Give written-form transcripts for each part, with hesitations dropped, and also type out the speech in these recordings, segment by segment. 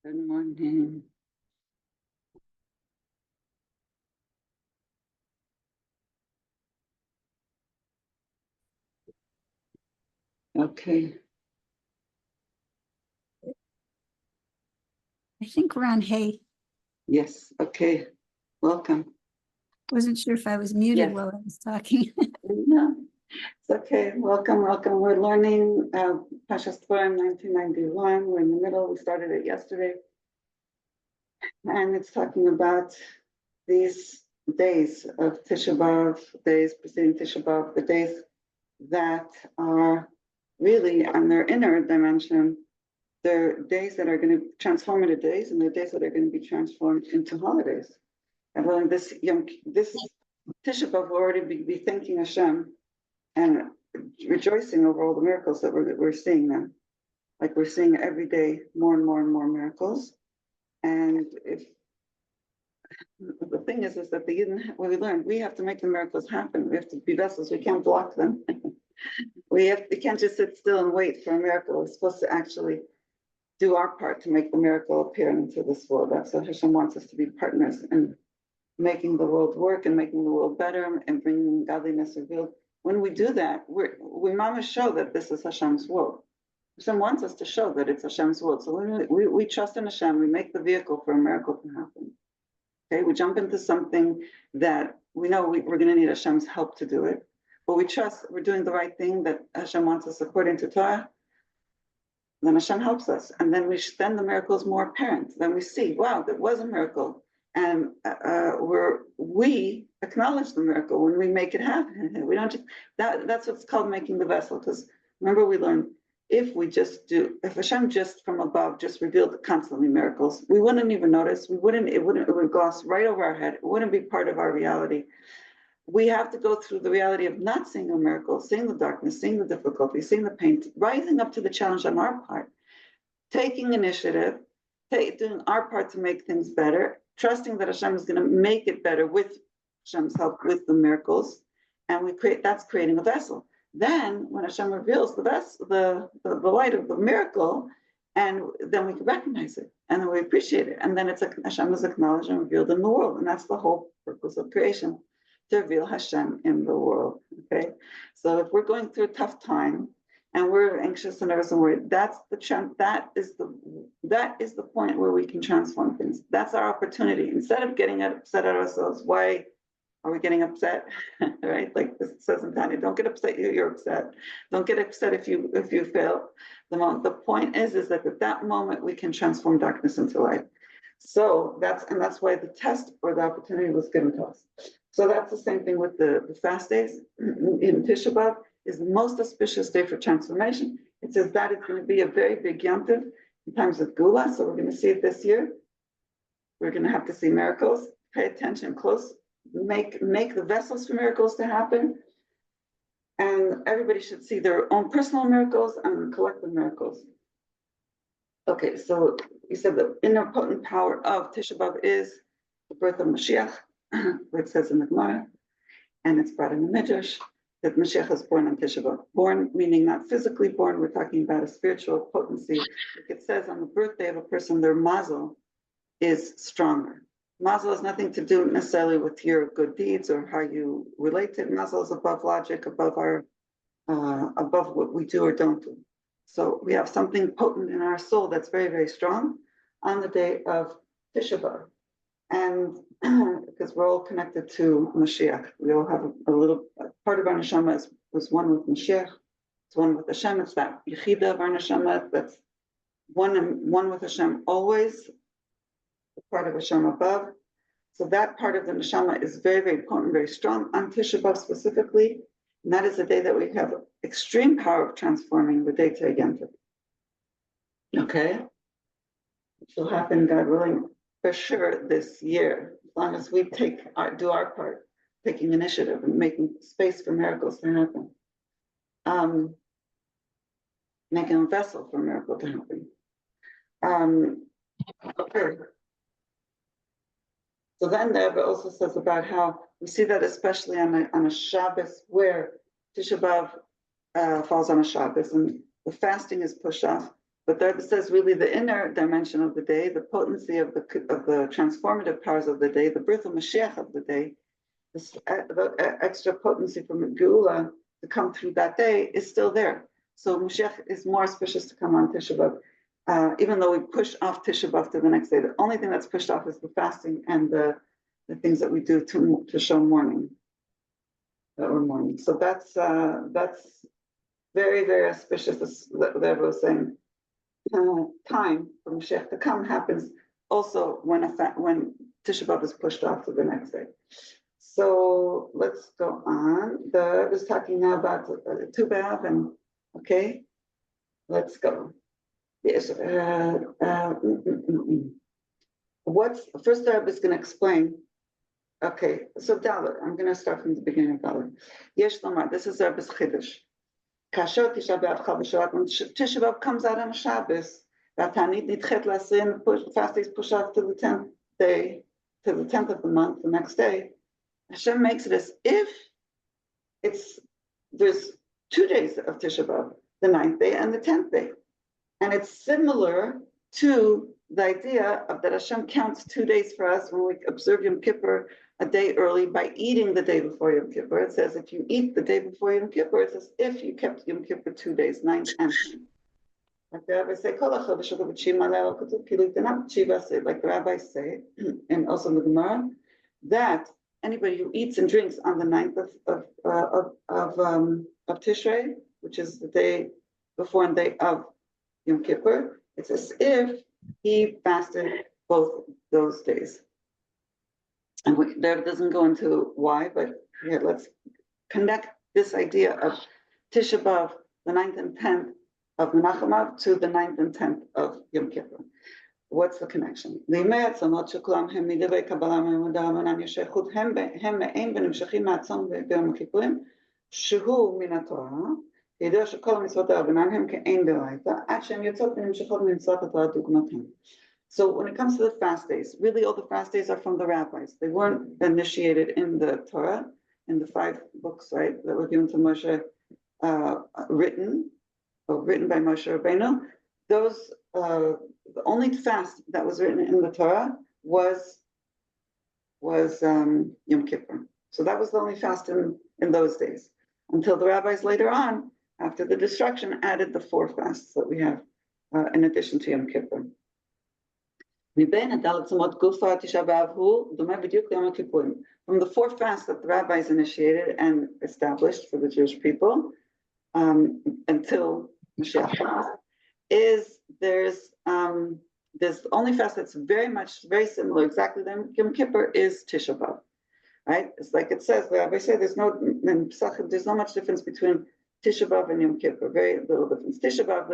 Good morning. Okay. I think we're on hay. Yes. Okay. Welcome. Wasn't sure if I was muted Yes. while I was talking. No, it's okay. Welcome. We're learning Pashas Torah 1991. We're in the middle. We started it yesterday. And it's talking about these days of Tisha B'Av, days preceding Tisha B'Av, the days that are really on their inner dimension. They're days that are going to transform into days, and they're days that are going to be transformed into holidays. And well, this Tisha B'Av will already be thanking Hashem and rejoicing over all the miracles that we're seeing them. Like we're seeing every day more and more and more miracles. And if the thing is that the Yidden, what we learned, we have to make the miracles happen. We have to be vessels. We can't block them. We can't just sit still and wait for a miracle. We're supposed to actually do our part to make the miracle appear into this world. That's what Hashem wants us to be partners in making the world work and making the world better and bringing godliness revealed. When we do that, we must show that this is Hashem's world. Hashem wants us to show that it's Hashem's world. So when we trust in Hashem, we make the vehicle for a miracle to happen. Okay, we jump into something that we know we're going to need Hashem's help to do it, but we trust we're doing the right thing that Hashem wants us according to Torah. Then Hashem helps us, and then then the miracle is more apparent. Then we see, wow, that was a miracle, and we acknowledge the miracle when we make it happen. We don't just that's what's called making the vessel. Because remember, we learned if Hashem just from above just revealed constantly miracles, we wouldn't even notice. It would gloss right over our head. It wouldn't be part of our reality. We have to go through the reality of not seeing a miracle, seeing the darkness, seeing the difficulty, seeing the pain, rising up to the challenge on our part, taking initiative, doing our part to make things better, trusting that Hashem is going to make it better with Hashem's help with the miracles, and that's creating a vessel. Then, when Hashem reveals the light of the miracle, and then we can recognize it, and then we appreciate it, and then it's like Hashem is acknowledged and revealed in the world, and that's the whole purpose of creation. To reveal Hashem in the world. Okay, so if we're going through a tough time and we're anxious and nervous and worried, that is the point where we can transform things. That's our opportunity. Instead of getting upset at ourselves, why are we getting upset? Right? Like this says in Tanya, don't get upset. You're upset. Don't get upset if you fail. The point is that at that moment we can transform darkness into light. So that's why the test or the opportunity was given to us. So that's the same thing with the fast days. In Tisha B'Av is the most auspicious day for transformation. It says that it's going to be a very big Yom Kippur in times of Gula. So we're going to see it this year. We're going to have to see miracles. Pay attention close. Make the vessels for miracles to happen. And everybody should see their own personal miracles and collective miracles. Okay, so you said the inner potent power of Tisha B'Av is the birth of Mashiach, where it says in the Gemara, and it's brought in the Midrash, that Mashiach is born on Tisha B'Av. Born, meaning not physically born, we're talking about a spiritual potency. Like it says on the birthday of a person, their mazel is stronger. Mazel has nothing to do necessarily with your good deeds or how you relate to it. Mazel is above logic, above what we do or don't do. So we have something potent in our soul that's very, very strong on the day of Tisha B'Av. And because we're all connected to Mashiach, we all have a little part of our neshama was one with Mashiach. It's one with Hashem. It's that Yehida of our neshama that's one with Hashem always, the part of Hashem above. So that part of the neshama is very, very potent, very strong on Tisha B'Av specifically. And that is the day that we have extreme power of transforming the day to Yom Kippur. Okay? Which will happen, God willing, for sure this year, as long as we do our part, taking initiative and making space for miracles to happen. Making a vessel for a miracle to happen. Okay. So then the Rebbe also says about how we see that especially on a Shabbos where Tisha B'Av falls on a Shabbos and the fasting is pushed off, But the Rebbe says really the inner dimension of the day, the potency of the transformative powers of the day, the birth of Mashiach of the day, the extra potency from Geula to come through that day is still there. So Mashiach is more auspicious to come on Tisha B'Av, even though we push off Tisha B'Av to the next day. The only thing that's pushed off is the fasting and the things that we do to show mourning, that we're mourning. So that's very, very auspicious. The Rebbe was saying time for Mashiach to come happens also when Tisha B'Av is pushed off to the next day. So let's go on. The Rebbe is talking now about Tu B'Av, and okay, let's go. Yes. What's first the Rebbe is going to explain. Okay, so Dalet. I'm going to start from the beginning of Dalet. Yesh Lomar. This is the Rebbe's Chiddush. Kasher Tisha B'Av Chal B'Shabbat. When Tisha B'Av comes out on Shabbos, that Tanit Nidchet L'Asrin, fast days push off to the 10th day, to the 10th of the month, the next day. Hashem makes it as if there's 2 days of Tisha B'Av, the 9th day and the 10th day. And it's similar to the idea of that Hashem counts 2 days for us when we observe Yom Kippur a day early by eating the day before Yom Kippur. It says if you eat the day before Yom Kippur, it's as if you kept Yom Kippur 2 days, 9th and 10th. Like the rabbis say, and also the Gemara, that anybody who eats and drinks on the 9th of Tishrei, which is the day before and day of Yom Kippur, it's as if he fasted both those days. And there doesn't go into why, but here let's connect this idea of Tisha B'Av, the 9th and 10th of Menachem Av, to the 9th and 10th of Yom Kippur. What's the connection? So when it comes to the fast days, really all the fast days are from the rabbis. They weren't initiated in the Torah, in the 5 books, right, that were given to Moshe, written by Moshe Rabbeinu. Those, the only fast that was written in the Torah was Yom Kippur. So that was the only fast in those days, until the rabbis later on, after the destruction, added the 4 fasts that we have in addition to Yom Kippur. From the 4 fasts that the rabbis initiated and established for the Jewish people until Mashiach comes, there's the only fast that's very similar, exactly to Yom Kippur, is Tisha B'Av, right? It's like it says, the rabbi said, there's no much difference between Tisha B'Av and Yom Kippur, very little difference. Tisha B'Av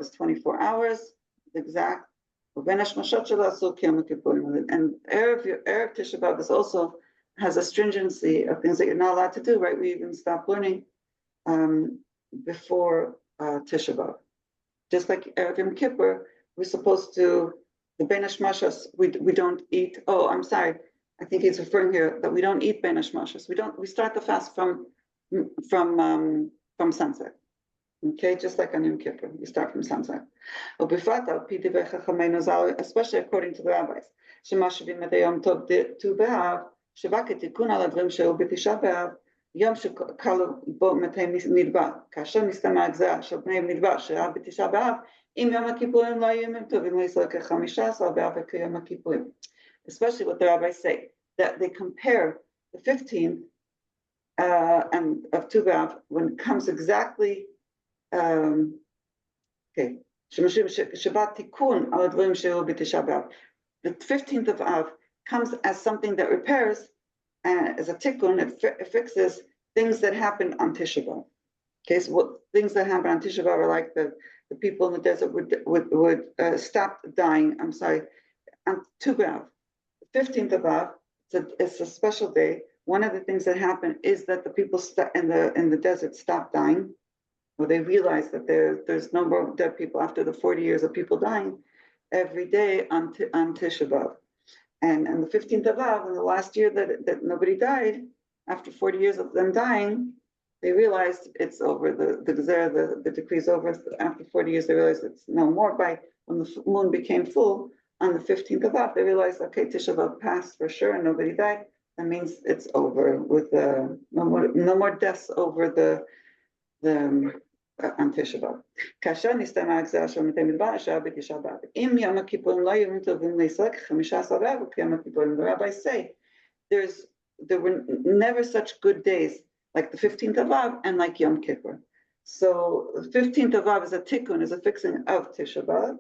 is 24 hours, exact. And Erev Tisha B'Av is also has a stringency of things that you're not allowed to do, right? We even stop learning before Tisha B'Av. Just like Erev Yom Kippur, we're supposed to, the Ben Hashmashas, we don't eat, oh, I'm sorry, I think he's referring here that we don't eat Ben Hashmashas. We start the fast from sunset. Okay, just like on Yom Kippur, you start from sunset. Especially according to the rabbis. יום שכלו בו מתי מדבר, כאשר נסתמה הגזרה של בני מדבר שראה בתשעה באב, אם יום הכיפורים לא היו ימים טובים לישראל כ15 באב וכיום הכיפורים. Especially what the rabbis say, that they compare the 15th and of Tu B'Av when it comes exactly, okay, Shabbat Tikkun al Advarim she'u b'Tisha B'Av. The 15th of Av comes as something that repairs, and as a tikkun, it fixes things that happen on Tisha B'Av. Okay, so what things that happen on Tisha B'Av are like the people in the desert would stop dying. I'm sorry, on Tu B'Av, 15th of Av, it's a special day. One of the things that happen is that the people in the desert stop dying, or they realize that there's no more dead people after the 40 years of people dying every day on Tisha B'Av. And the 15th of Av, in the last year that nobody died, after 40 years of them dying, they realized it's over, the decree is over. After 40 years, they realized it's no more. When the moon became full on the 15th of Av, they realized, okay, Tisha B'Av passed for sure and nobody died. That means it's over with no more deaths over the on Tisha B'Av. כאשר נסתיימה הגזרה של מתי מדבר, השעה בתשעה באב. אם יום הכיפורים לא יהיו טובים לישראל כ15 באב וכיום הכיפורים, the rabbis say, there were never such good days like the 15th of Av and like Yom Kippur. So the 15th of Av is a tikkun, is a fixing of Tisha B'Av,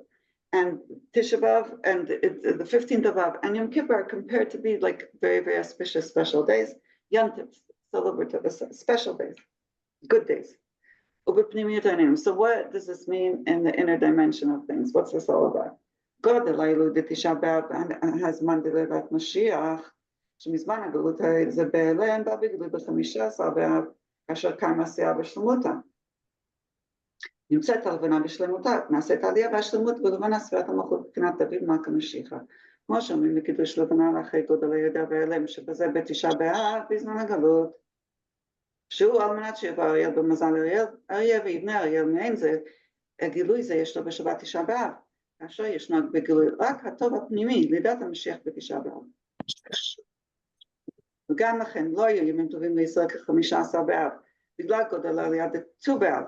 and Tisha B'Av and the 15th of Av and Yom Kippur are compared to be like very, very auspicious special days. Yom Tov, celebratory special days, good days. So what does this mean in the inner dimension of things? What's this all about? God the Tisha B'Av has mandilevat Mashiach. שמזמן הגלות זה בהיעלם, בא בגלות ב15 באב, כאשר קמה עשייה בשלמותה. נמצאת הלבנה בשלמותה, נעשית עלייה והשלמות בלבנה ספירת המלכות מבחינת דוד מלכה משיחה. כמו שאומרים בקידוש לבנה לאחרי גודל היהודה וההיעלם, שבזה בתשעה באב בזמן הגלות. שהוא על מנת שיבוא אריאל במזל אריאל ויבנה אריאל מעין זה, הגילוי זה יש לו בשבת תשעה באב, כאשר ישנו בגילוי רק הטוב הפנימי, לידת המשיח בתשעה באב. וגם לכן לא היו ימים טובים לישראל כ15 באב, בגלל גודל העלייה דט"ו באב,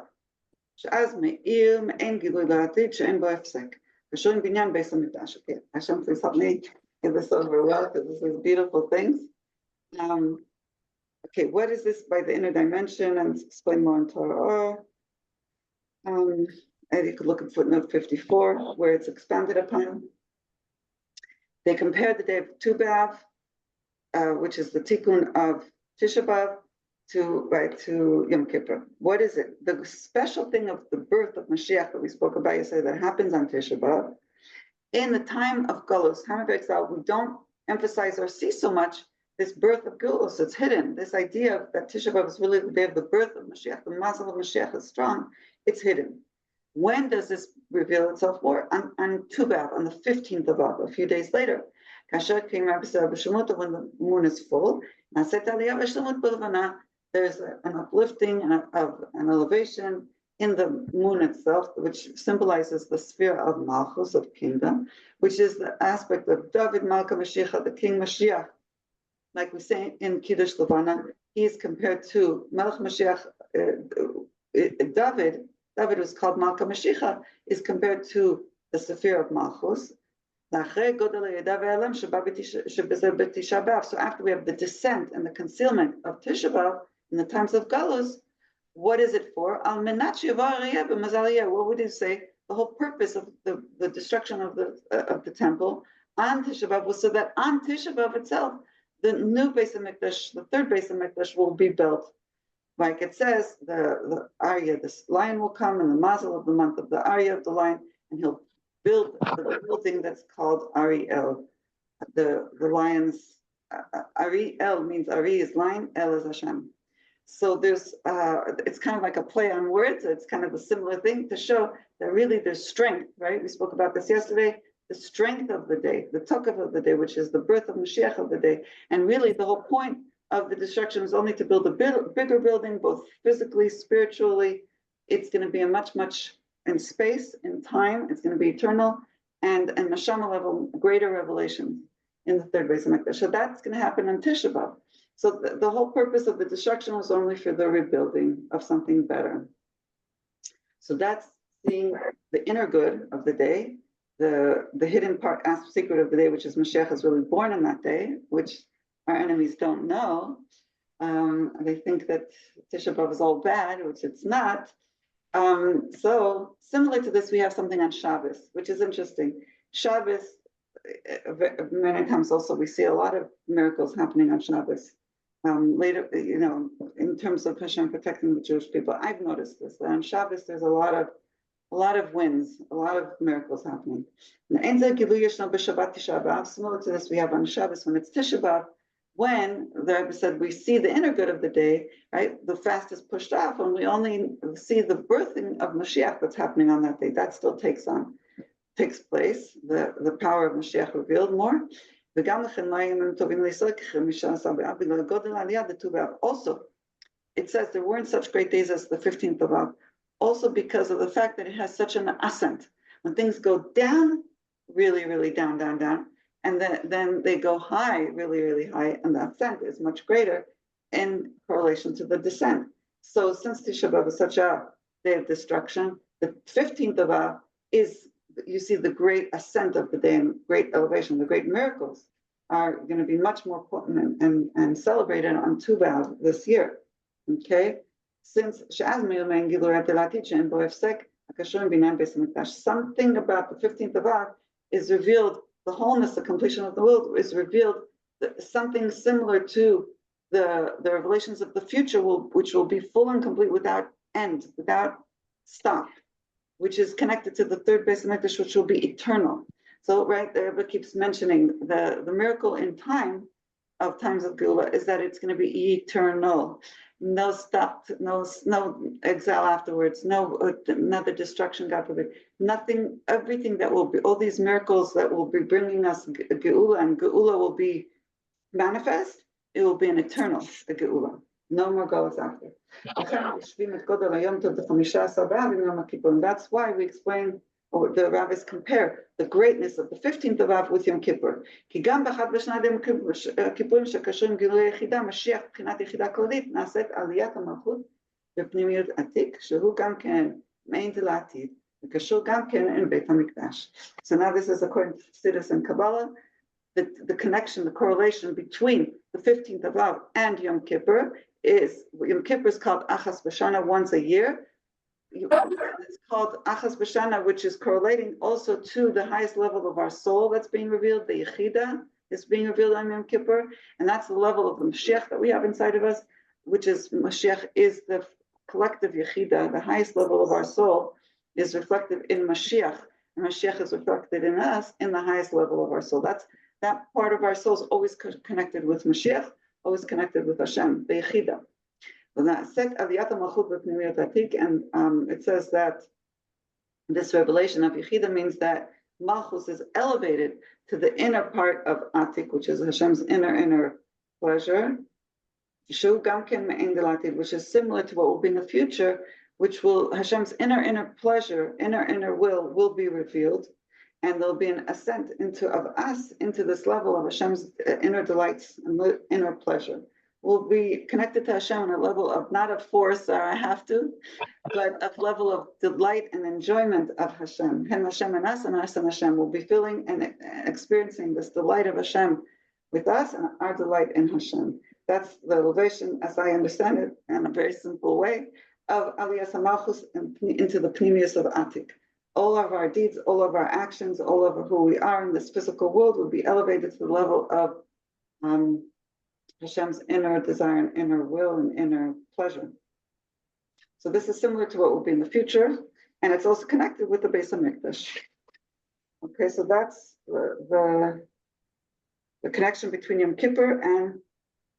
שאז מאיר מעין גילוי לעתיד שאין בו הפסק. קשורים בניין בייס המקדש. Okay, Hashem, please help me get this over well, because this is beautiful things. Okay, what is this by the inner dimension? And explain more in Torah. And you could look at footnote 54, where it's expanded upon. They compared the day of Tu B'Av, which is the tikkun of Tisha B'Av, to Yom Kippur. What is it? The special thing of the birth of Mashiach that we spoke about yesterday that happens on Tisha B'Av. In the time of Galus, time of exile, we don't emphasize or see so much this birth of Galus. It's hidden. This idea that Tisha B'Av is really the day of the birth of Mashiach, the mazel of Mashiach is strong. It's hidden. When does this reveal itself more? On Tu B'Av, on the 15th of Av, a few days later. When the moon is full, there's an uplifting of an elevation in the moon itself, which symbolizes the sphere of Malchus, of kingdom, which is the aspect of David Malka Mashiach, the King Mashiach. Like we say in Kiddush Levana, he is compared to Melech Mashiach. David was called Malka Mashiach, is compared to the sphere of Malchus. So after we have the descent and the concealment of Tisha B'Av in the times of Galus, what is it for? What would you say? The whole purpose of the destruction of the temple on Tisha B'Av was so that on Tisha B'Av itself, the new Beis Hamikdash, the third Beis Hamikdash, will be built. Like it says, the Arya, this lion will come in the mazel of the month of the Arya of the lion, and he'll build the building that's called Ariel. The lion's Ariel means Ari is lion, El is Hashem. So there's it's kind of like a play on words. It's kind of a similar thing to show that really there's strength, right? We spoke about this yesterday. The strength of the day, the tokav of the day, which is the birth of Mashiach of the day, and really the whole point of the destruction is only to build a bigger building, both physically, spiritually. It's going to be a much in space, in time, it's going to be eternal, and neshama level, greater revelation in the third Beis Hamikdash. So that's going to happen on Tisha B'Av. So the whole purpose of the destruction was only for the rebuilding of something better. So that's seeing the inner good of the day, the hidden part, secret of the day, which is Mashiach is really born on that day, which our enemies don't know. They think that Tisha B'Av is all bad, which it's not. So similar to this, we have something on Shabbos, which is interesting. Shabbos, many times also we see a lot of miracles happening on Shabbos. Later, in terms of Hashem protecting the Jewish people, I've noticed this. That on Shabbos, there's a lot of wins, a lot of miracles happening. Similar to this, we have on Shabbos when it's Tisha B'Av. When the Rebbe said we see the inner good of the day, right? The fast is pushed off, and we only see the birthing of Mashiach that's happening on that day. That still takes place. The power of Mashiach revealed more. Also, it says there weren't such great days as the 15th of Av, also because of the fact that it has such an ascent. When things go down, really, really down, down, down, and then they go high, really, really high, and the ascent is much greater in correlation to the descent. So since Tisha B'Av is such a day of destruction, the 15th of Av is, you see the great ascent of the day and great elevation, the great miracles are going to be much more potent and celebrated on Tu B'Av this year. Okay? Since something about the 15th of Av is revealed, the wholeness, the completion of the world is revealed, something similar to the revelations of the future, which will be full and complete without end, without stop, which is connected to the third Beis Hamikdash, which will be eternal. So, right, the Rebbe keeps mentioning the miracle in time of times of Geula is that it's going to be eternal. No stop, no exile afterwards, no another destruction, God forbid. Nothing, everything that will be, all these miracles that will be bringing us Geula, and Geula will be manifest, it will be an eternal Geula. No more goals after. And that's why we explain, or the rabbis compare the greatness of the 15th of Av with Yom Kippur. So now this is according to Chassidus and Kabbalah, the connection, the correlation between the 15th of Av and Yom Kippur is, Yom Kippur is called Achas B'Shana once a year. It's called Achas B'Shana, which is correlating also to the highest level of our soul that's being revealed, the Yechida is being revealed on Yom Kippur, and that's the level of the Mashiach that we have inside of us, which is, Mashiach is the collective Yechida, the highest level of our soul is reflected in Mashiach, and Mashiach is reflected in us in the highest level of our soul. That part of our soul is always connected with Mashiach, always connected with Hashem, the Yechida. And it says that this revelation of Yechida means that Malchus is elevated to the inner part of Atik, which is Hashem's inner pleasure, which is similar to what will be in the future, which will, Hashem's inner pleasure, inner will be revealed. And there'll be an ascent of us into this level of Hashem's inner delights and inner pleasure. We'll be connected to Hashem on a level of not of force or I have to, but of level of delight and enjoyment of Hashem. Him Hashem and us and Hashem will be feeling and experiencing this delight of Hashem with us and our delight in Hashem. That's the elevation, as I understand it, in a very simple way, of Aliyas HaMalchus into the Pnimius of Atik. All of our deeds, all of our actions, all of who we are in this physical world will be elevated to the level of Hashem's inner desire and inner will and inner pleasure. So this is similar to what will be in the future, and it's also connected with the Beis Hamikdash. Okay, so that's the connection between Yom Kippur and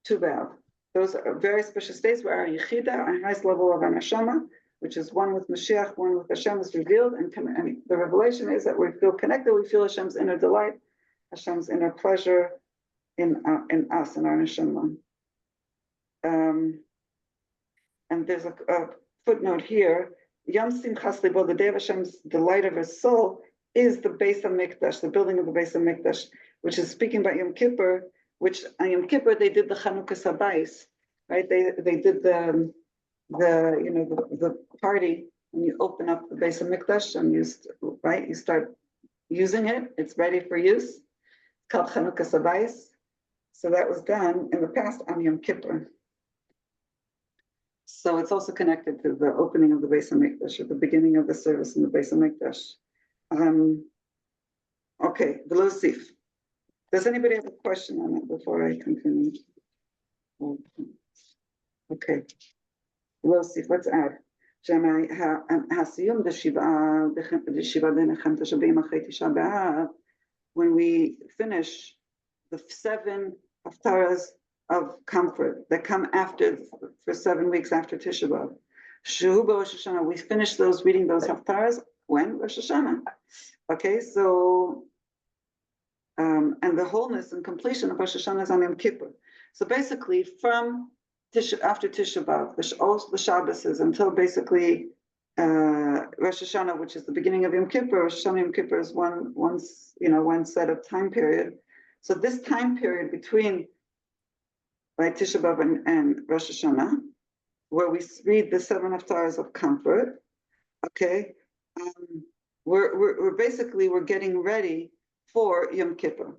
Tu B'Av. Those are very auspicious days where our Yechida, our highest level of our Neshama, which is one with Mashiach, one with Hashem, is revealed, and the revelation is that we feel connected, we feel Hashem's inner delight, Hashem's inner pleasure in us, in our Neshama. And there's a footnote here, Yom Simchas Libo, the day of Hashem's delight of His soul, is the Beis Hamikdash, the building of the Beis Hamikdash, which is speaking about Yom Kippur, which on Yom Kippur they did the Chanukah Bais, right? They did the party, and you open up the Beis Hamikdash and you start using it. It's ready for use. It's called Chanukah Bais. So that was done in the past on Yom Kippur. So it's also connected to the opening of the Beis Hamikdash, or the beginning of the service in the Beis Hamikdash. Okay, below Sif. Does anybody have a question on it before I continue? Okay. Below Sif, let's add. When we finish the 7 haftaras of comfort that come after, for 7 weeks after Tisha B'Av, we finish reading those haftaras when? Rosh Hashanah. Okay, so, and the wholeness and completion of Rosh Hashanah is on Yom Kippur. So basically, from after Tisha B'Av, the Shabbos is until basically Rosh Hashanah, which is the beginning of Yom Kippur. Rosh Hashanah Yom Kippur is one set of time period. So this time period between Tisha B'Av and Rosh Hashanah, where we read the 7 haftarahs of comfort, okay, we're getting ready for Yom Kippur.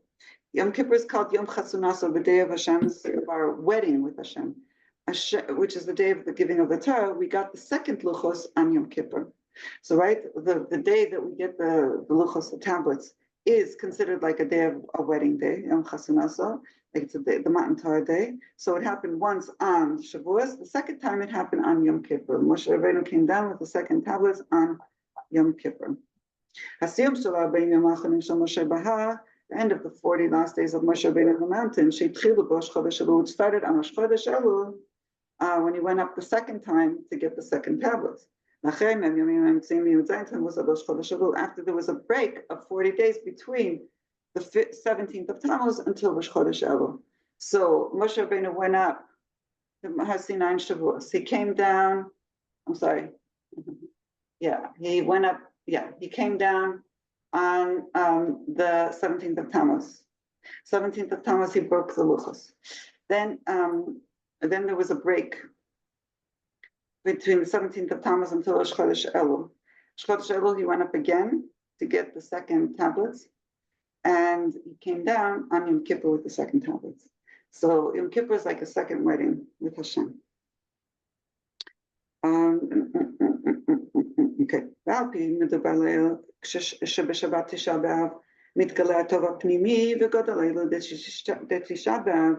Yom Kippur is called Yom Chatzunasa, the day of Hashem's, our wedding with Hashem, which is the day of the giving of the Torah. We got the second luchos on Yom Kippur. So, right, the day that we get the luchos, the tablets, is considered like a day of a wedding day, Yom Chatzunasa, like it's the Matan Torah day. So it happened once on Shavuos. The second time it happened on Yom Kippur. Moshe Rabbeinu came down with the second tablets on Yom Kippur. Hasiyum Shalah Ben Yom Achanim Shel Moshe Bahar. The end of the 40 last days of Moshe Rabbeinu on the mountain, which started on Rosh Chodesh Elul, when he went up the second time to get the second tablets. After there was a break of 40 days between the 17th of Tammuz until Rosh Chodesh Elul. So Moshe Rabbeinu went up to Har Sinai in Shavuos. He came down, he came down on the 17th of Tammuz. 17th of Tammuz, he broke the luchos. Then there was a break between the 17th of Tammuz until Rosh Chodesh Elul. Rosh Chodesh Elul, he went up again to get the second tablets, and he came down on Yom Kippur with the second tablets. So Yom Kippur is like a second wedding with Hashem. Okay. שבשבת תשעה באב מתגלה הטוב הפנימי וגודל האלו דתשעה באב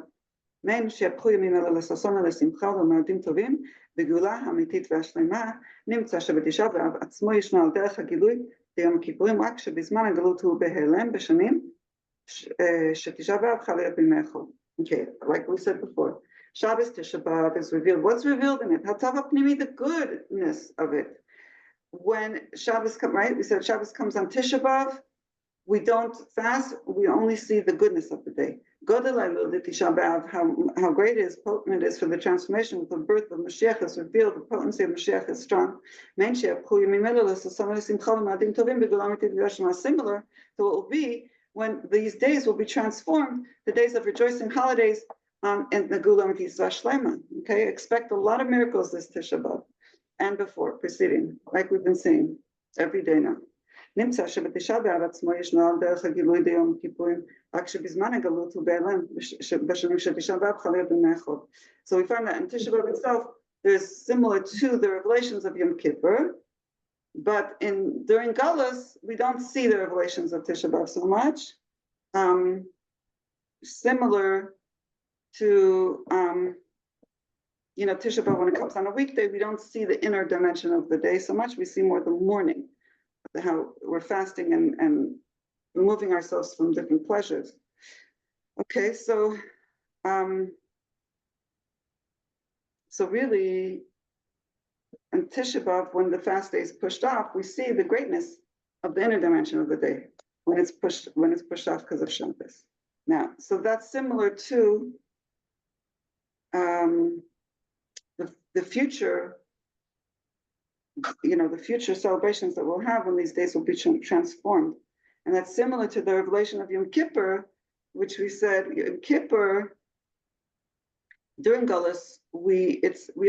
מעין שהפכו ימים אלה לששון ולשמחה ולמועדים טובים בגאולה האמיתית והשלמה נמצא שבתשעה באב עצמו ישנו על דרך הגילוי ביום הכיפורים רק שבזמן הגלות הוא בהיעלם בשנים שתשעה באב חל להיות בימי החול. Okay, like we said before, Shabbos Tisha B'Av is revealed. What's revealed in it? Hatov HaPnimi, the goodness of it. When Shabbos comes, right? We said Shabbos comes on Tisha B'Av. We don't fast. We only see the goodness of the day. How great it is, potent it is for the transformation with the birth of Mashiach is revealed. The potency of Mashiach is strong. Similar to what will be when these days will be transformed, the days of rejoicing holidays in the Gula Mitzvah Shlema. Okay, expect a lot of miracles this Tisha B'Av and before, preceding, like we've been saying every day now. נמצא שבתשעה באב עצמו ישנו על דרך הגילוי ביום הכיפורים, רק שבזמן הגלות הוא בהיעלם, בשנים של תשעה באב חל להיות בימי החול. So we find that in Tisha B'Av itself, there's similar to the revelations of Yom Kippur, but during Galus, we don't see the revelations of Tisha B'Av so much. Similar to Tisha B'Av, when it comes on a weekday, we don't see the inner dimension of the day so much. We see more the morning, how we're fasting and removing ourselves from different pleasures. Okay, so really, in Tisha B'Av, when the fast day is pushed off, we see the greatness of the inner dimension of the day when it's pushed off because of Shabbos. Now, so that's similar to the future. The future celebrations that we'll have when these days will be transformed. And that's similar to the revelation of Yom Kippur, which we said, Yom Kippur, during Galus, we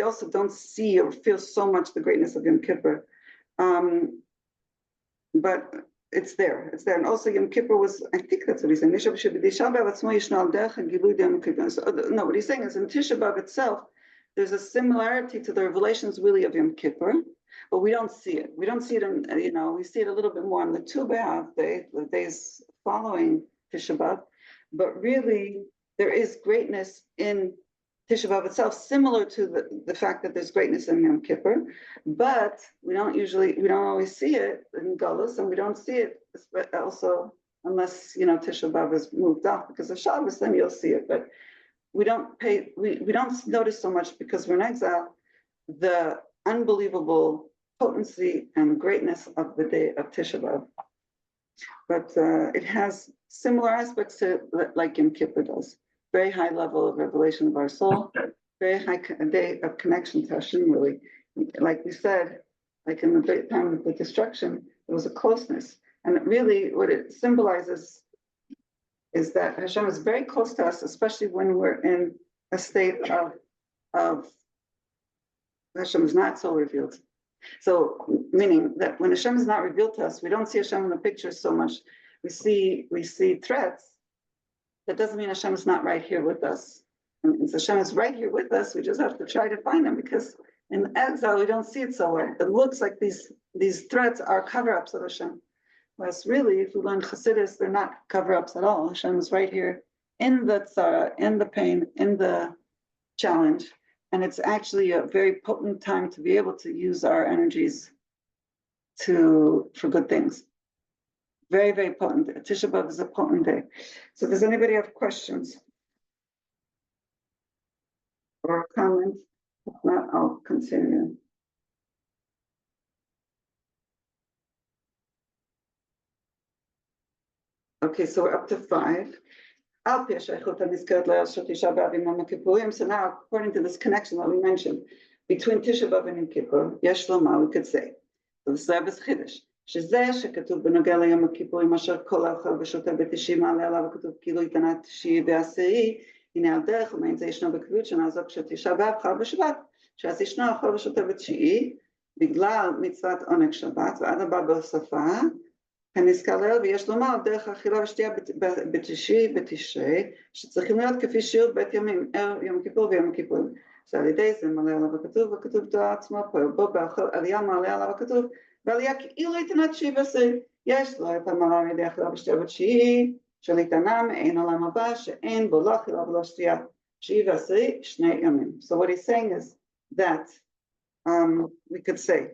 also don't see or feel so much the greatness of Yom Kippur. But it's there. And also Yom Kippur was, I think that's what he's saying. So, no, what he's saying is in Tisha B'Av itself, there's a similarity to the revelations really of Yom Kippur, but we don't see it. We don't see it in, we see it a little bit more on the Tu B'Av day, the days following Tisha B'Av. But really, there is greatness in Tisha B'Av itself, similar to the fact that there's greatness in Yom Kippur, but we don't always see it in Galus, and we don't see it also unless, Tisha B'Av is moved off because of Shabbos, then you'll see it. But we don't notice so much because we're in exile, the unbelievable potency and greatness of the day of Tisha B'Av. But it has similar aspects to like Yom Kippur does. Very high level of revelation of our soul, very high day of connection to Hashem, really. Like we said, like in the time of the destruction, there was a closeness. And really what it symbolizes is that Hashem is very close to us, especially when we're in a state of Hashem is not so revealed. So meaning that when Hashem is not revealed to us, we don't see Hashem in the picture so much. We see threats. That doesn't mean Hashem is not right here with us. And Hashem is right here with us. We just have to try to find him, because in exile we don't see it so well. It looks like these threats are cover-ups of Hashem. Whereas really, if we learn Chassidus, they're not cover-ups at all. Hashem is right here in the tzara, in the pain, in the challenge. And it's actually a very potent time to be able to use our energies for good things. Very, very potent. Tisha B'Av is a potent day. So does anybody have questions or comments? If not, I'll continue. Okay, so we're up to 5. So now, according to this connection that we mentioned between Tisha B'Av and Yom Kippur, Yesh Lomar, we could say, so the Rebbes Chiddush, שזה שכתוב בנוגע ליום הכיפורים אשר כל האוכל ושותה בתשיעי מעלה עליו וכתוב כאילו יתנה תשיעי ועשירי, הנה על דרך ומעין זה ישנו בקביעות שנעזוב כשתשעה באב חל בשבת, שאז ישנו האוכל ושותה בתשיעי בגלל מצוות עונג שבת, ועד הבא בהוספה כנזכר לעיל, ויש לומר דרך אכילה ושתייה בתשיעי בתשרי, שצריכים להיות כפי שיעור בית ימים, יום כיפור ויום הכיפורים. שעל ידי זה מעלה עליו הכתוב, וכתוב תורה עצמו פועל בו באוכל עלייה מעלה עליו הכתוב, ועלייה כאילו יתנה תשיעי ועשירי. יש לו את המעלה על ידי אכילה ושתייה בתשיעי, של יתנה מעין עולם הבא, שאין בו לא אכילה ולא שתייה, תשיעי ועשירי, 2 ימים. So what he's saying is that we could say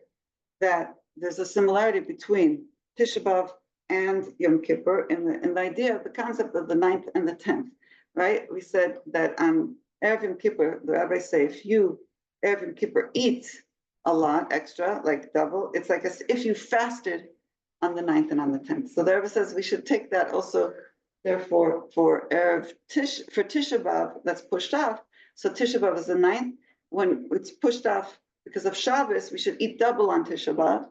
that there's a similarity between Tisha B'Av and Yom Kippur in the idea of the concept of the 9th and the 10th, right? We said that on Erev Yom Kippur, the rabbis say, if you Erev Yom Kippur eat a lot extra, like double, it's like as if you fasted on the 9th and on the 10th. So the rabbi says we should take that also, therefore, for Tisha B'Av, that's pushed off. So Tisha B'Av is the 9th. When it's pushed off because of Shabbos, we should eat double on Tisha B'Av.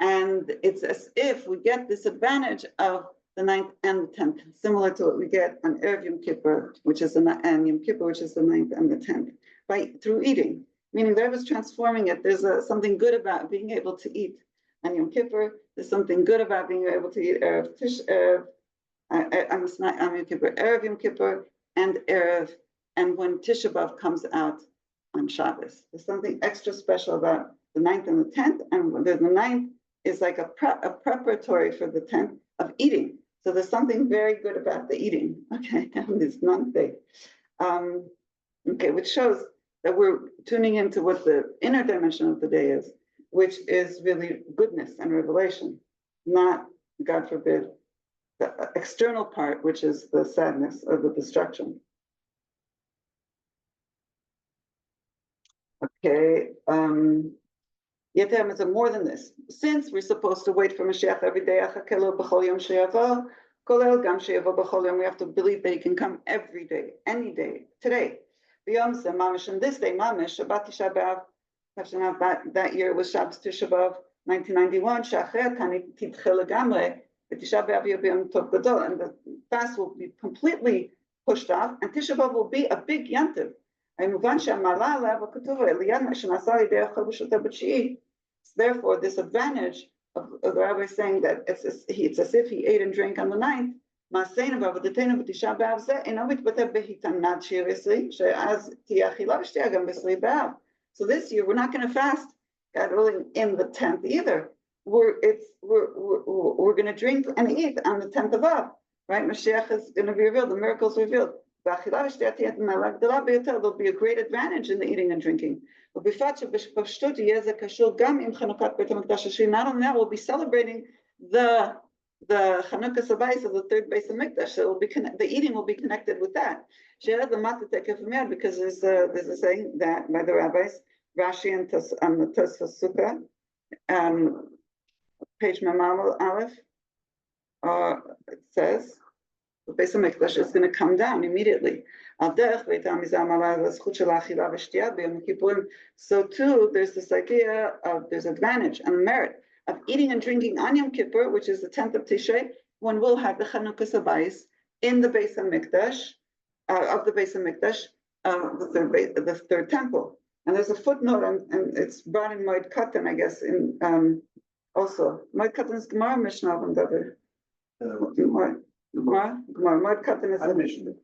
And it's as if we get this advantage of the 9th and the 10th, similar to what we get on Erev Yom Kippur, which is and Yom Kippur, which is the 9th and the 10th, through eating. Meaning the Rebbe is transforming it. There's something good about being able to eat on Yom Kippur. There's something good about being able to eat Erev Yom Kippur, Erev Yom Kippur, and Erev, and when Tisha B'Av comes out on Shabbos. There's something extra special about the 9th and the 10th, and the 9th is like a preparatory for the 10th of eating. So there's something very good about the eating, okay, on this 9th day. Okay, which shows that we're tuning into what the inner dimension of the day is, which is really goodness and revelation, not, God forbid, the external part, which is the sadness or the destruction. Okay, yet there is more than this. Since we're supposed to wait for Mashiach every day, we have to believe that he can come every day, any day, today. And this day, Mamish, Shabbat Tisha B'Av, that year was Shabbos Tisha B'Av, 1991, and the fast will be completely pushed off, and Tisha B'Av will be a big yantiv. Therefore, this advantage of the rabbi saying that it's as if he ate and drank on the 9th. So this year we're not going to fast, God willing, in the 10th either. We're going to drink and eat on the 10th of Av, right? Mashiach is going to be revealed, the miracles revealed. There'll be a great advantage in the eating and drinking. Not only that, we'll be celebrating the Chanukah Bais of the 3rd Beis Hamikdash. So it will be the eating will be connected with that. Because there's a saying that by the rabbis, Rashi and the Tosfos Sukkah, page Mem Aleph, it says, the Beis Hamikdash is going to come down immediately. So too, there's this idea of there's advantage and merit of eating and drinking on Yom Kippur, which is the 10th of Tishrei, when we'll have the Chanukas Bais in the Beis Hamikdash, of the Beis Hamikdash, the third temple. And there's a footnote, and it's brought in Moed Katan, I guess, in also Moed Katan is Gemara Mishnah and other. Moed Katan is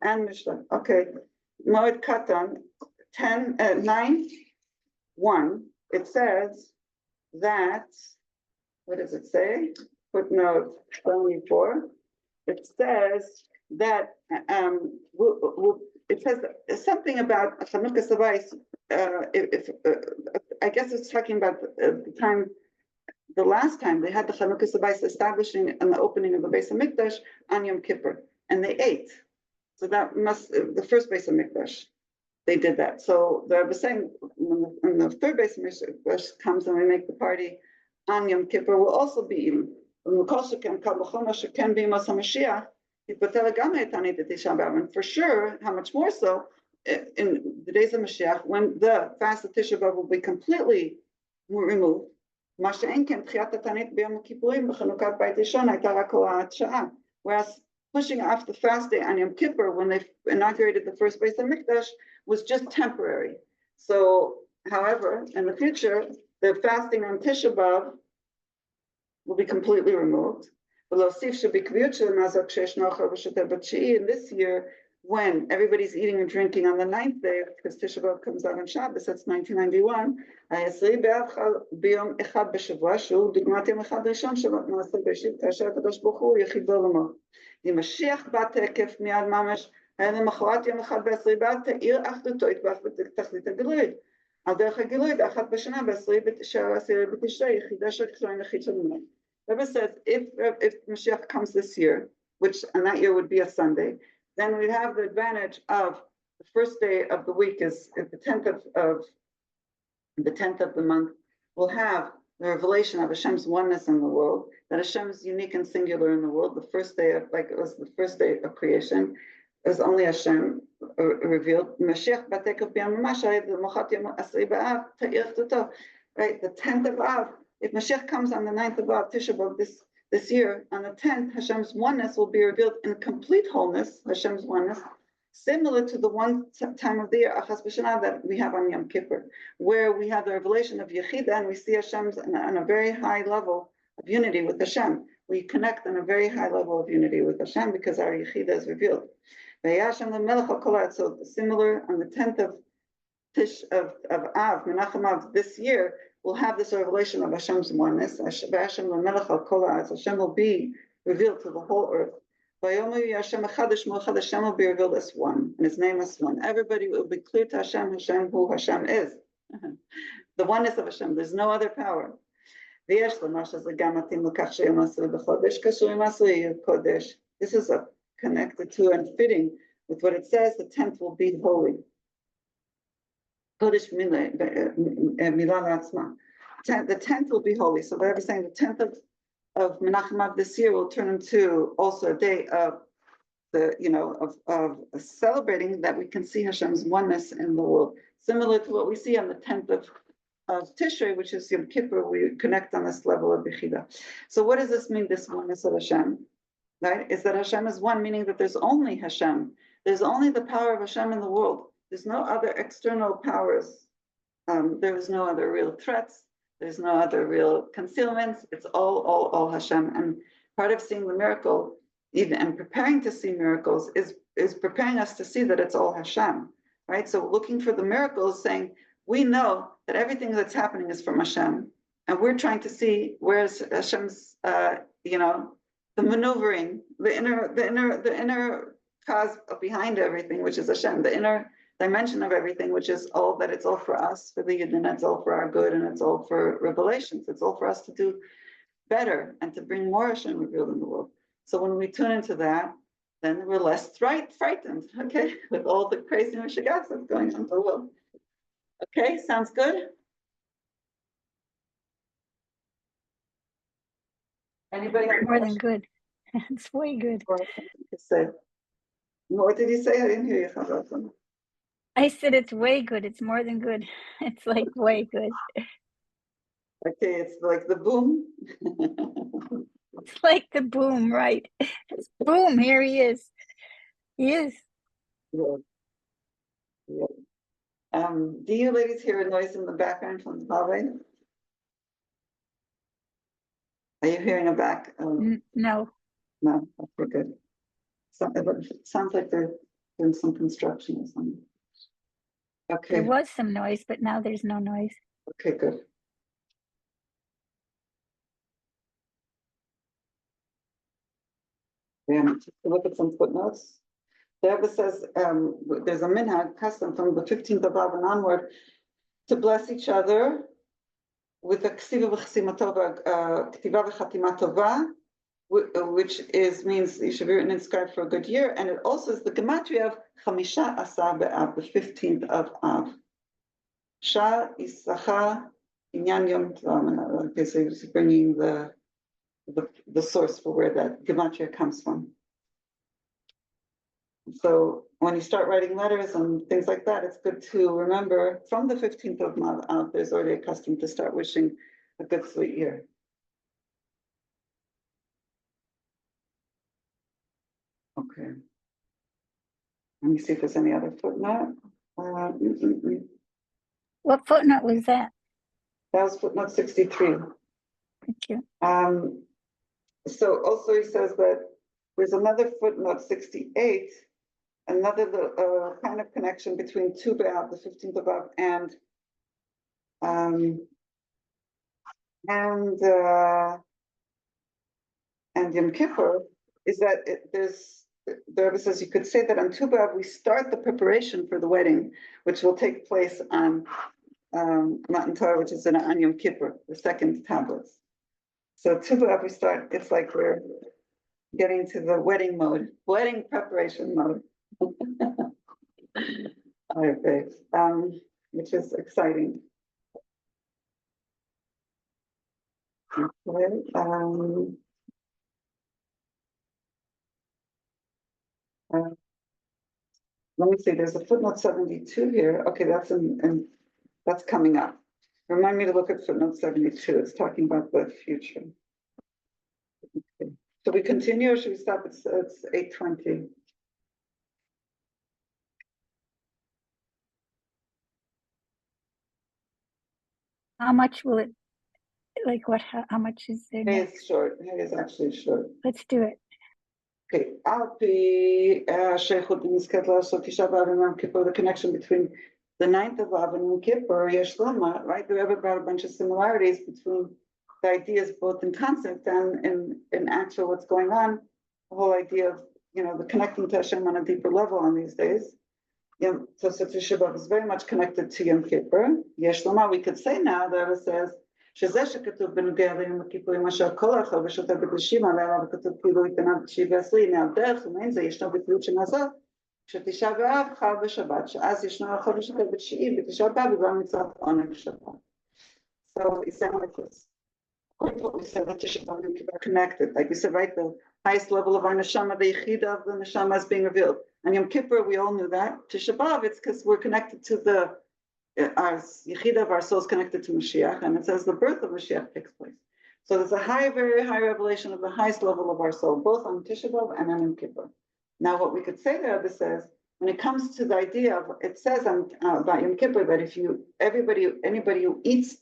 and Mishnah. Okay, Moed Katan 9:1. It says that. What does it say? Footnote 24. It says that it says something about Chanukas Bais. I guess it's talking about the last time they had the Chanukas Bais establishing and the opening of the Beis Hamikdash on Yom Kippur, and they ate. So that must the first Beis Hamikdash. They did that. So they were saying when the third Beis Hamikdash comes and we make the party on Yom Kippur, we'll also be eating. And for sure, how much more so in the days of Mashiach, when the fast of Tisha B'Av will be completely removed. Whereas pushing off the fast day on Yom Kippur, when they inaugurated the first Beis Hamikdash, was just temporary. So, however, in the future, the fasting on Tisha B'Av will be completely removed. But this year, when everybody's eating and drinking on the 9th day, because Tisha B'Av comes out on Shabbos, that's 1991. Rebbe says if Mashiach comes this year, which and that year would be a Sunday, then we have the advantage of the first day of the week is the 10th of the month. We'll have the revelation of Hashem's oneness in the world, that Hashem is unique and singular in the world. The first day of it was the first day of creation. It was only Hashem revealed. Mashiach batekov b'yam Mashiach the mochat yom asri b'av ta'irch tuto. Right, the 10th of Av. If Mashiach comes on the 9th of Av, Tisha B'Av this year, on the 10th, Hashem's oneness will be revealed in complete wholeness, Hashem's oneness, similar to the one time of the year, Achas B'Shana, that we have on Yom Kippur, where we have the revelation of Yechida, and we see Hashem's on a very high level of unity with Hashem. We connect on a very high level of unity with Hashem because our Yechida is revealed. So similar on the 10th of Av, Menachem Av, this year, we'll have this revelation of Hashem's oneness. Hashem will be revealed to the whole earth. Hashem will be revealed as one, and His name is one. Everybody will be clear to Hashem, who Hashem is. The oneness of Hashem. There's no other power. This is connected to and fitting with what it says. The 10th will be holy. The 10th will be holy. So they're saying the 10th of Menachem Av this year will turn into also a day of of celebrating that we can see Hashem's oneness in the world, similar to what we see on the 10th of Tishrei, which is Yom Kippur. We connect on this level of Yechida. So what does this mean? This oneness of Hashem, right? Is that Hashem is one, meaning that there's only Hashem. There's only the power of Hashem in the world. There's no other external powers. There is no other real threats. There's no other real concealments. It's all Hashem. And part of seeing the miracle, even and preparing to see miracles, is preparing us to see that it's all Hashem, right? So looking for the miracles, saying we know that everything that's happening is from Hashem, and we're trying to see where's Hashem's, the maneuvering, the inner cause behind everything, which is Hashem, the inner dimension of everything, which is all that it's all for us, for the Yehudit, it's all for our good, and it's all for revelations. It's all for us to do better and to bring more Hashem revealed in the world. So when we tune into that, then we're less frightened, okay, with all the crazy mishigas that's going on in the world. Okay, sounds good? Anybody? More than good. It's way good. Say. What did you say? I didn't hear you, Chazal. I said it's way good. It's more than good. It's like way good. Okay, it's like the boom. It's like the boom, right? Boom, here he is. He is. Yeah, yeah. Do you ladies hear a noise in the background from the hallway? Are you hearing a back? No, No, okay, good. It sounds like they're doing some construction or something. there Okay, was some noise, but now there's no noise. okay, good. Just to look at some footnotes. The Rebbe says there's a minhag custom from the 15th of Av and onward to bless each other with a ksiva v'chasima tova, ktiva v'chatima tova, which means you should be written inscribed for a good year, and it also is the gematria of Chamisha Asar Be'av, the 15th of Av. Shah Isacha Inyan Yom Tov. Okay, so he's bringing the source for where that gematria comes from. So when you start writing letters and things like that, it's good to remember from the 15th of Av, there's already a custom to start wishing a good, sweet year. Okay. Let me see if there's any other footnote. What footnote was that? That was footnote 63. Thank you. So also he says that there's another footnote 68, another kind of connection between Tu B'Av, the 15th of Av, and Yom Kippur, is that the Rebbe says you could say that on Tu B'Av we start the preparation for the wedding, which will take place on Matan Torah, which is on Yom Kippur, the second tablets. So Tu B'Av we start. It's like we're getting to the wedding mode, wedding preparation mode. Okay, which is exciting. Okay, let me see. There's a footnote 72 here. Okay, that's coming up. Remind me to look at footnote 72. It's talking about the future. Okay. So we continue, or should we stop? It's 8:20. How much will it, like what, how much is there Hey, next? it's short. Hey, it's actually short. Let's do it. Okay. The connection between the 9th of Av and Yom Kippur, Yesh Lama, right? The Rebbe brought a bunch of similarities between the ideas both in concept and in actual what's going on. The whole idea of, the connecting to Hashem on a deeper level on these days. So Tisha B'Av is very much connected to Yom Kippur. Yesh Lama, we could say now, the Rebbe says, שזה שכתוב בנוגע ליום הכיפור, למשל כל האוכל ושותה בקדושים עליה, וכתוב כאילו התענה בתשיעי ועשרי, מהדרך ומעין זה ישנו בקביעות שנעשות, כשתשעה באב חל בשבת, שאז ישנו האוכל ושותה בתשיעי, בתשעה באב בגלל מצוות עונג שבת. So it's like this. We said that Tisha B'Av and Yom Kippur are connected. Like we said, right, the highest level of our neshama, the yechida of the neshama is being revealed. And Yom Kippur, we all knew that. Tisha B'Av, it's because we're connected to our yechida of our souls connected to Mashiach, and it says the birth of Mashiach takes place. So there's a very high revelation of the highest level of our soul, both on Tisha B'Av and on Yom Kippur. Now, what we could say there, Rebbe says, when it comes to the idea of, it says about Yom Kippur that if anybody who eats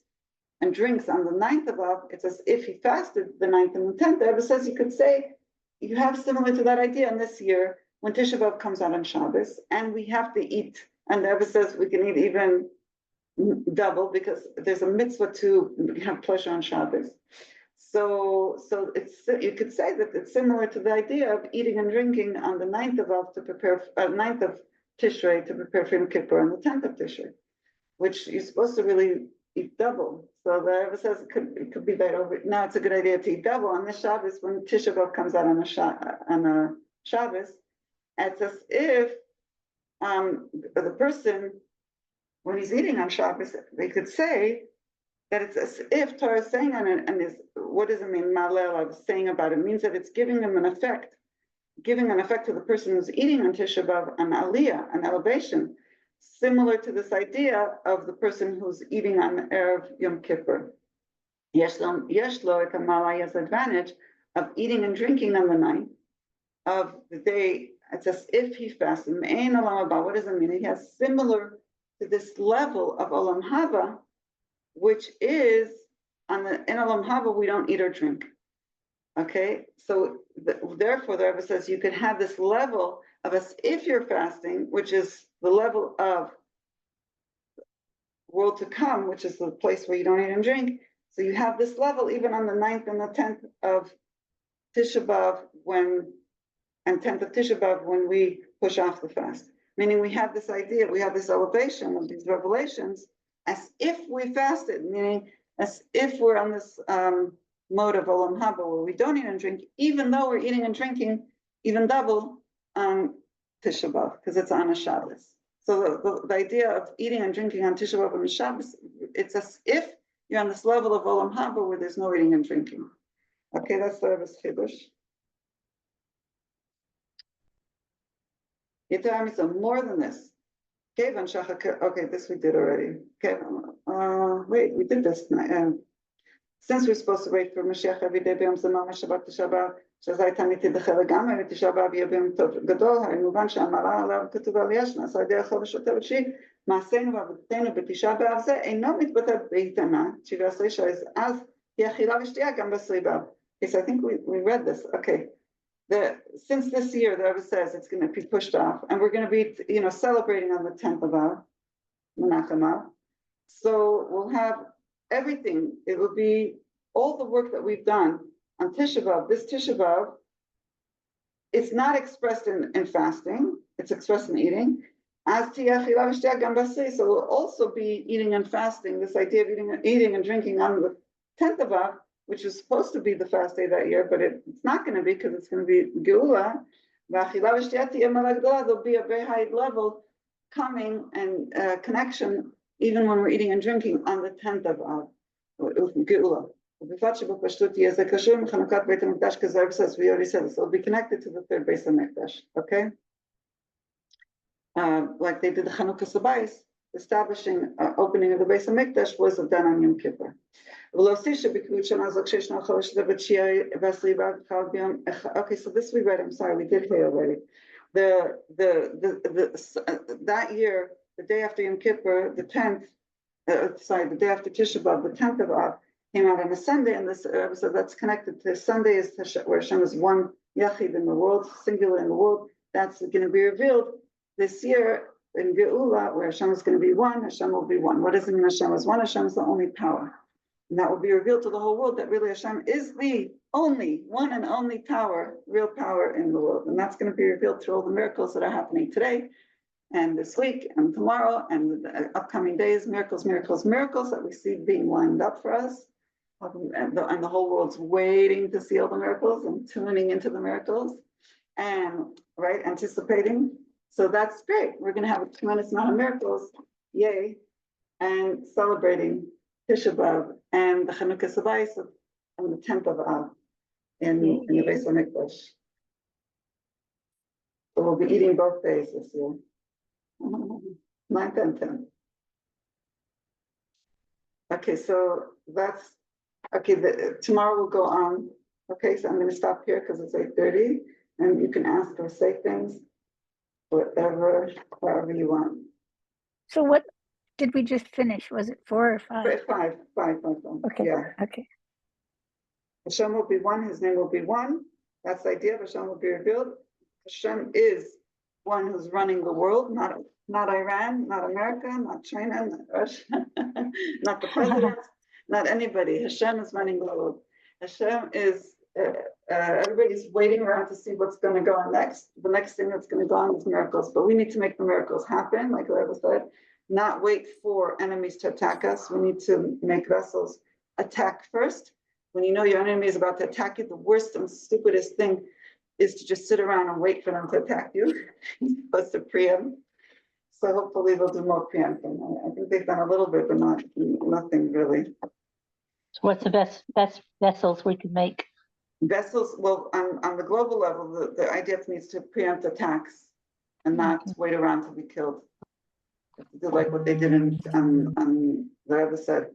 and drinks on the 9th of Av, it's as if he fasted the 9th and the 10th. The Rebbe says you could say you have similar to that idea in this year when Tisha B'Av comes out on Shabbos, and we have to eat. And the Rebbe says we can eat even double because there's a mitzvah to have pleasure on Shabbos. So you could say that it's similar to the idea of eating and drinking on the 9th of Av to prepare 9th of Tishrei to prepare for Yom Kippur on the 10th of Tishrei, which you're supposed to really eat double. So the Rebbe says it could be that over. Now it's a good idea to eat double on this Shabbos when Tisha B'Av comes out on a Shabbos. It's as if the person, when he's eating on Shabbos, they could say that it's as if Torah is saying on it, and what does it mean? Malel, I was saying about it, means that it's giving him an effect giving an effect to the person who's eating on Tisha B'Av, an aliyah, an elevation, similar to this idea of the person who's eating on Erev Yom Kippur. Yesh lo et hamalayas advantage of eating and drinking on the night of the day. It's as if he fasted. Me'ein olam haba. What does it mean? He has similar to this level of olam haba, which is in olam haba we don't eat or drink. Okay, so therefore the Rebbe says you could have this level of as if you're fasting, which is the level of world to come, which is the place where you don't eat and drink. So you have this level even on the 9th and the 10th of Tisha B'Av and 10th of Tisha B'Av when we push off the fast. Meaning we have this idea, we have this elevation of these revelations as if we fasted, meaning as if we're on this mode of olam haba where we don't eat and drink, even though we're eating and drinking even double on Tisha B'Av because it's on a Shabbos. So the idea of eating and drinking on Tisha B'Av and Shabbos, it's as if you're on this level of olam haba where there's no eating and drinking. Okay, that's the Rebbe's chiddush. So more than this. Okay, this we did already. Okay, wait, we did this. Since we're supposed to wait for Mashiach every day, ביום זה ממש שבת תשעה באב, שזה הייתה ניתית אחרת גם, ותשעה באב יהיה ביום טוב גדול, הרי מובן שהמראה עליו כתוב על יש, נעשה ידי החודש הטוב התשיעי, מעשינו ועבודתנו בתשעה באב זה, אינו מתבטא בהתנה, שבעה עשרה אז תהיה אכילה ושתייה גם בעשרה באב. Okay, so I think we read this. Okay. Since this year, the Rebbe says it's going to be pushed off, and we're going to be, celebrating on the 10th of Av, Menachem Av. So we'll have everything. It will be all the work that we've done on Tisha B'Av. This Tisha B'Av, it's not expressed in fasting; it's expressed in eating. As so we'll also be eating and fasting. This idea of eating and drinking on the 10th of Av, which is supposed to be the fast day that year, but it's not going to be because it's going to be Geula. There'll be a very high level coming and connection even when we're eating and drinking on the 10th of Av, Geula. Because the Rebbe says, we already said this, it'll be connected to the third Beis Hamikdash, okay? Like they did the Chanukah Bais, establishing opening of the Beis Hamikdash was done on Yom Kippur. Okay, so this we read. I'm sorry, we did hear already. That year, the day after Yom Kippur, the 10th. The day after Tisha B'Av, the 10th of Av came out on a Sunday, and this so that's connected to Sunday is where Hashem is one Yachid in the world, singular in the world. That's going to be revealed this year in Geula, where Hashem is going to be one. Hashem will be one. What does it mean? Hashem is one. Hashem is the only power. And that will be revealed to the whole world that really Hashem is the only, one and only power, real power in the world. And that's going to be revealed through all the miracles that are happening today and this week and tomorrow and the upcoming days. Miracles, miracles, miracles that we see being lined up for us. And the whole world's waiting to see all the miracles and tuning into the miracles and, anticipating. So that's great. We're going to have a tremendous amount of miracles. Yay. And celebrating Tisha B'Av and the Chanukah Bais on the 10th of Av in the Beis Hamikdash. So we'll be eating both days this year. 9th and 10th. Okay, so that's, tomorrow we'll go on. Okay, so I'm going to stop here because it's 8:30 and you can ask or say things, however you want. So what did we just finish? Was it 4 or 5? Five. Okay. Yeah. Okay. Hashem will be one. His name will be one. That's the idea. Hashem will be revealed. Hashem is one who's running the world, not Iran, not America, not China, not Russia, not the president, not anybody. Hashem is running the world. Hashem is. Everybody's waiting around to see what's going to go on next. The next thing that's going to go on is miracles, but we need to make the miracles happen, like Rebbe said. Not wait for enemies to attack us. We need to make vessels attack first. When you know your enemy is about to attack you, the worst and stupidest thing is to just sit around and wait for them to attack you. You're supposed to preempt. So hopefully they'll do more preempting. I think they've done a little bit, but nothing really. So what's the best vessels we could make? vessels, well, on the global level, the IDF needs to preempt attacks and not wait around to be killed. Do like what they did on the Rebbe said,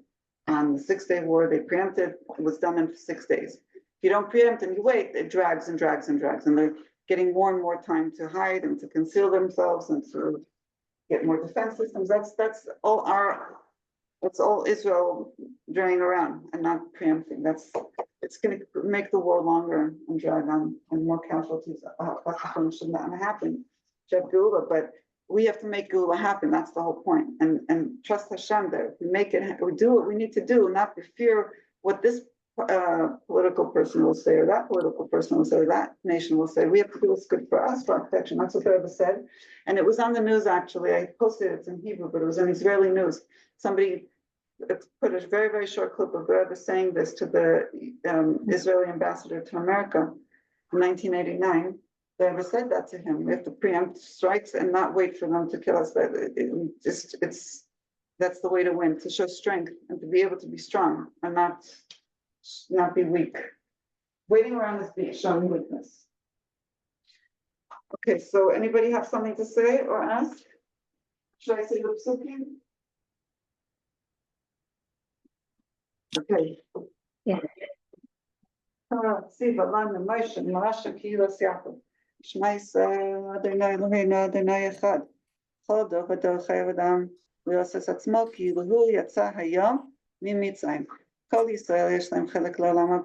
on the 6-day war, they preempted, it was done in 6 days. If you don't preempt and you wait, it drags and drags and drags, and they're getting more and more time to hide and to conceal themselves and to get more defense systems. That's all Israel draining around and not preempting. It's going to make the war longer and drag on, and more casualties should not happen. But we have to make Gula happen. That's the whole point. And trust Hashem there. We make it. We do what we need to do, not fear what this political person will say, or that political person will say, or that nation will say. We have to do what's good for us, for our protection. That's what the Rebbe said. And it was on the news, actually. I posted it in Hebrew, but it was in Israeli news. Somebody put a very, very short clip of the Rebbe saying this to the Israeli ambassador to America in 1989. The Rebbe said that to him. We have to preempt strikes and not wait for them to kill us. That's the way to win, to show strength and to be able to be strong and not be weak. Waiting around is showing weakness. Okay, so anybody have something to say or ask? Should I say the psukim? Okay. Yeah. Siva, Lana, Moshe, Marasha, Kilos, Yaakov. Shema Yisrael, Adonai Eloheinu, Adonai Echad. Chol dor v'dor chayav adam, v'yosef atzmo, ki hu yatsa hayom mimitzrayim. Kol Yisrael yesh lahem chelek לעולם הבא.